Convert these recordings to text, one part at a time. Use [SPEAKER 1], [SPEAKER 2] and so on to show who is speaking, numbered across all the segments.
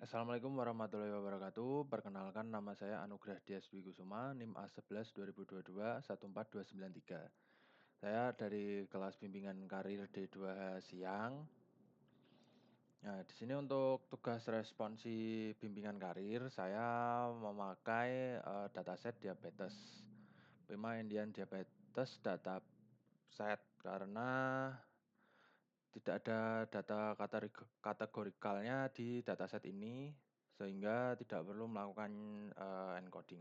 [SPEAKER 1] Assalamualaikum warahmatullahi wabarakatuh. Perkenalkan nama saya Anugrah Dias Dwi Kusuma, NIM A11 2022 14293. Saya dari kelas bimbingan karir D2 Siang. Nah, di sini untuk tugas responsi bimbingan karir, saya memakai dataset diabetes. Prima Indian Diabetes Dataset karena tidak ada data kategorikalnya di dataset ini, sehingga tidak perlu melakukan encoding.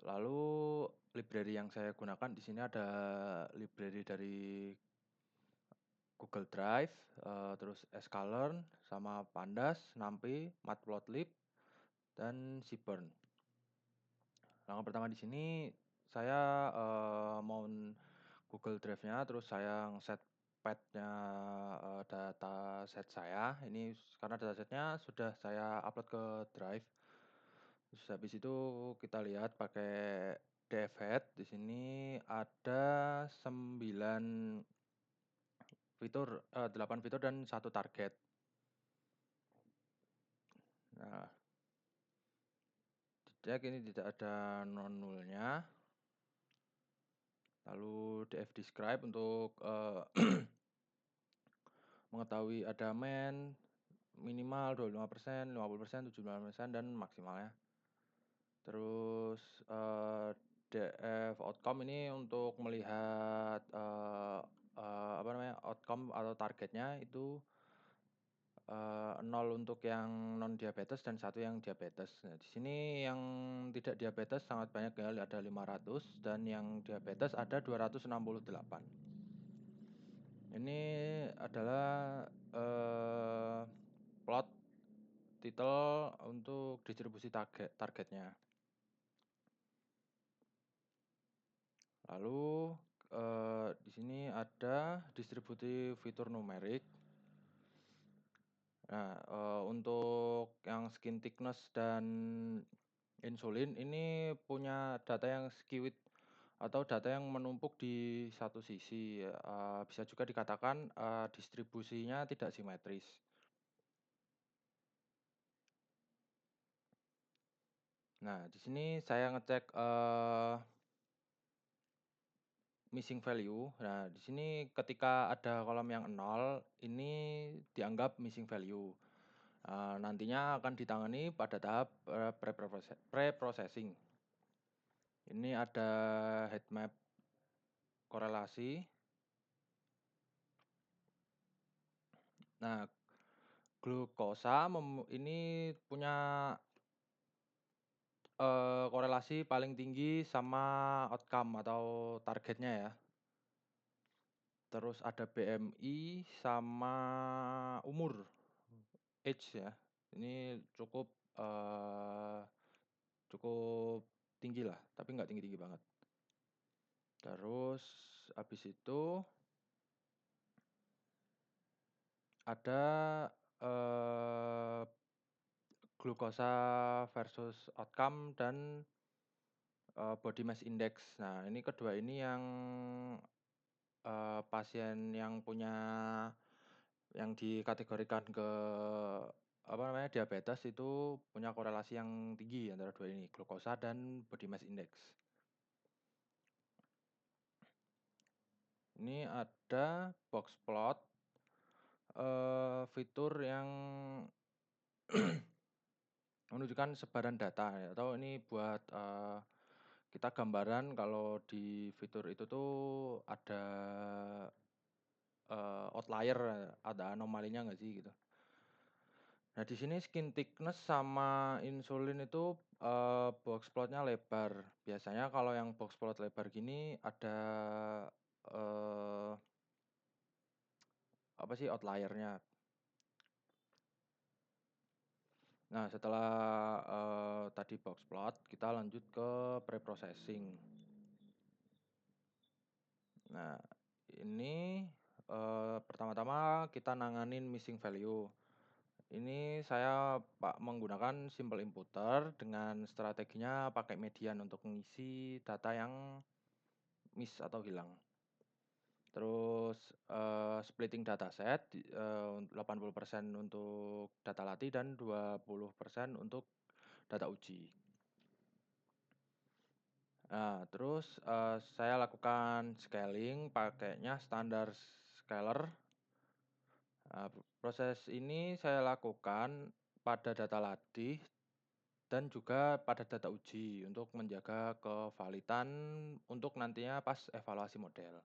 [SPEAKER 1] Lalu library yang saya gunakan di sini ada library dari Google Drive, terus sklearn, sama Pandas, NumPy, Matplotlib, dan Seaborn. Langkah pertama di sini saya mount Google Drive-nya, terus saya set path-nya dataset saya. Ini karena datasetnya sudah saya upload ke Drive. Terus habis itu kita lihat pakai devhead. Di sini ada 9 fitur, 8 fitur dan 1 target. Nah, dicek ini tidak ada non-nullnya. Lalu df describe untuk mengetahui ada main, minimal 25%, 50%, 75%, dan maksimalnya. Terus df outcome ini untuk melihat outcome atau targetnya itu 0 untuk yang non diabetes dan 1 yang diabetes. Nah, di sini yang tidak diabetes sangat banyak ya, ada 500 dan yang diabetes ada 268. Ini adalah plot title untuk distribusi targetnya. Lalu di sini ada distribusi fitur numerik. Nah, untuk yang skin thickness dan insulin ini punya data yang skewed atau data yang menumpuk di satu sisi. Bisa juga dikatakan distribusinya tidak simetris. Nah, di sini saya ngecek missing value. Nah, di sini ketika ada kolom yang 0, ini dianggap missing value. Nantinya akan ditangani pada tahap pre-processing. Ini ada heat map korelasi. Nah, glukosa ini punya korelasi paling tinggi sama outcome atau targetnya ya. Terus ada BMI sama umur, age ya. Ini cukup cukup tinggi lah, tapi nggak tinggi-tinggi banget. Terus habis itu ada glukosa versus outcome dan body mass index. Nah, ini kedua ini yang pasien yang dikategorikan ke diabetes itu punya korelasi yang tinggi antara dua ini, glukosa dan body mass index. Ini ada box plot, fitur yang menunjukkan sebaran data, atau ini buat kita gambaran kalau di fitur itu tuh ada outlier, ada anomalinya nggak sih gitu. Nah, di sini skin thickness sama insulin itu box plotnya lebar. Biasanya kalau yang box plot lebar gini ada outliernya. Nah, setelah tadi box plot, kita lanjut ke pre-processing. Nah, ini pertama-tama kita nanganin missing value. Ini saya menggunakan simple inputer dengan strateginya pakai median untuk mengisi data yang miss atau hilang. Terus, splitting dataset 80% untuk data latih dan 20% untuk data uji. Nah, terus, saya lakukan scaling pakainya standar scaler. Proses ini saya lakukan pada data latih dan juga pada data uji untuk menjaga kevalidan untuk nantinya pas evaluasi model.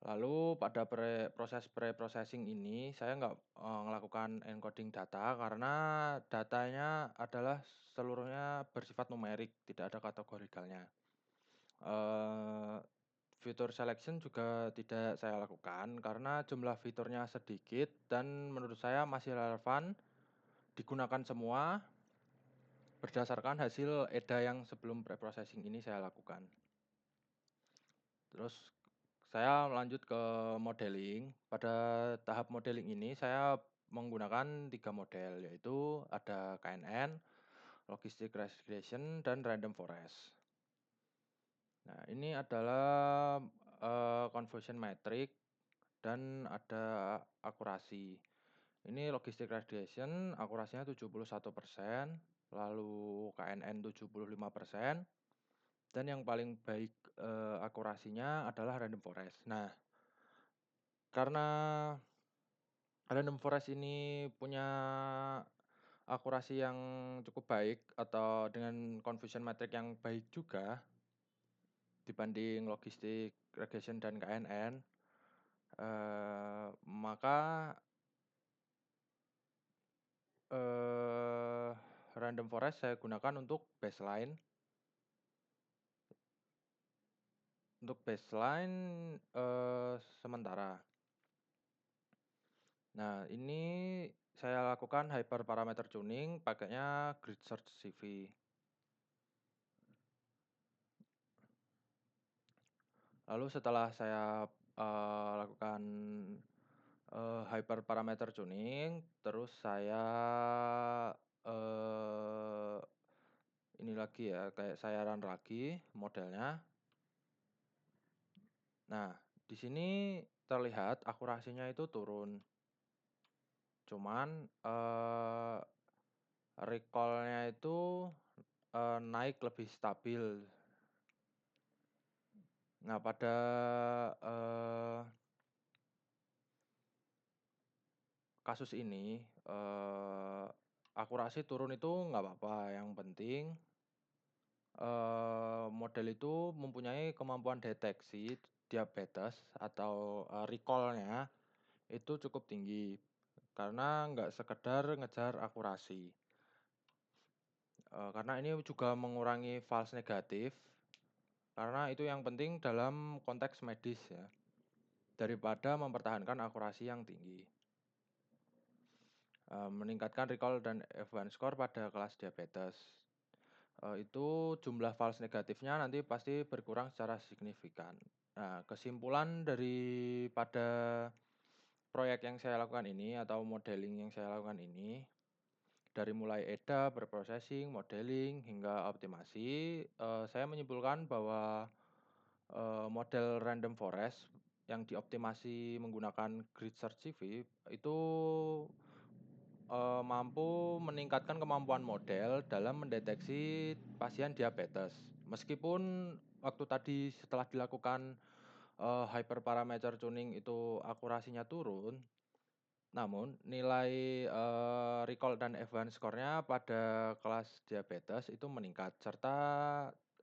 [SPEAKER 1] Lalu pada proses pre-processing ini saya nggak, ngelakukan encoding data karena datanya adalah seluruhnya bersifat numerik, tidak ada kategorikalnya. Eee, Fitur selection juga tidak saya lakukan karena jumlah fiturnya sedikit dan menurut saya masih relevan digunakan semua berdasarkan hasil EDA yang sebelum pre-processing ini saya lakukan. Terus saya lanjut ke modeling. Pada tahap modeling ini saya menggunakan 3 model, yaitu ada KNN, Logistic Regression, dan Random Forest. Nah, ini adalah, conversion metric dan ada akurasi. Ini Logistic Regression akurasinya 71%, lalu KNN 75%. Dan yang paling baik, akurasinya adalah Random Forest. Nah, karena Random Forest ini punya akurasi yang cukup baik atau dengan confusion metric yang baik juga dibanding Logistic Regression dan KNN, maka, eee, Random Forest saya gunakan untuk baseline. Untuk baseline, sementara. Nah, ini saya lakukan hyperparameter tuning pakainya Grid Search CV. Lalu setelah saya, lakukan, hyperparameter tuning, terus saya, eee, ini lagi ya, kayak saya run lagi modelnya. Nah, di sini terlihat akurasinya itu turun. Cuman, recall-nya itu, naik lebih stabil. Nah, pada, eee, kasus ini, akurasi turun itu nggak apa-apa, yang penting, model itu mempunyai kemampuan deteksi diabetes atau, recall-nya itu cukup tinggi, karena nggak sekedar ngejar akurasi. Karena ini juga mengurangi false negatif, karena itu yang penting dalam konteks medis ya, daripada mempertahankan akurasi yang tinggi. Meningkatkan recall dan F1 score pada kelas diabetes. Itu jumlah false negatifnya nanti pasti berkurang secara signifikan. Nah, kesimpulan daripada proyek yang saya lakukan ini atau modeling yang saya lakukan ini, dari mulai EDA, preprocessing, modeling, hingga optimasi, saya menyimpulkan bahwa, model random forest yang dioptimasi menggunakan Grid Search CV itu, mampu meningkatkan kemampuan model dalam mendeteksi pasien diabetes. Meskipun waktu tadi setelah dilakukan, hyperparameter tuning itu akurasinya turun, namun nilai, recall dan F1 score-nya pada kelas diabetes itu meningkat, serta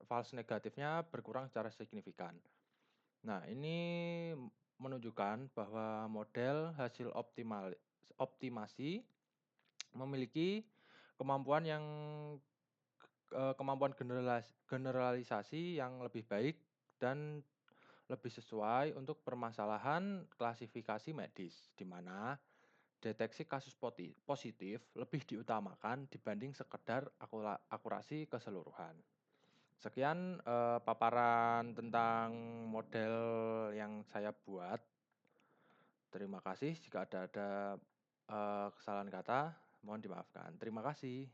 [SPEAKER 1] false negatifnya berkurang secara signifikan. Nah, ini menunjukkan bahwa model hasil optimasi memiliki kemampuan yang kemampuan generalisasi yang lebih baik dan lebih sesuai untuk permasalahan klasifikasi medis, di mana deteksi kasus positif lebih diutamakan dibanding sekedar akurasi keseluruhan. Sekian, paparan tentang model yang saya buat. Terima kasih jika ada kesalahan kata, mohon dimaafkan. Terima kasih.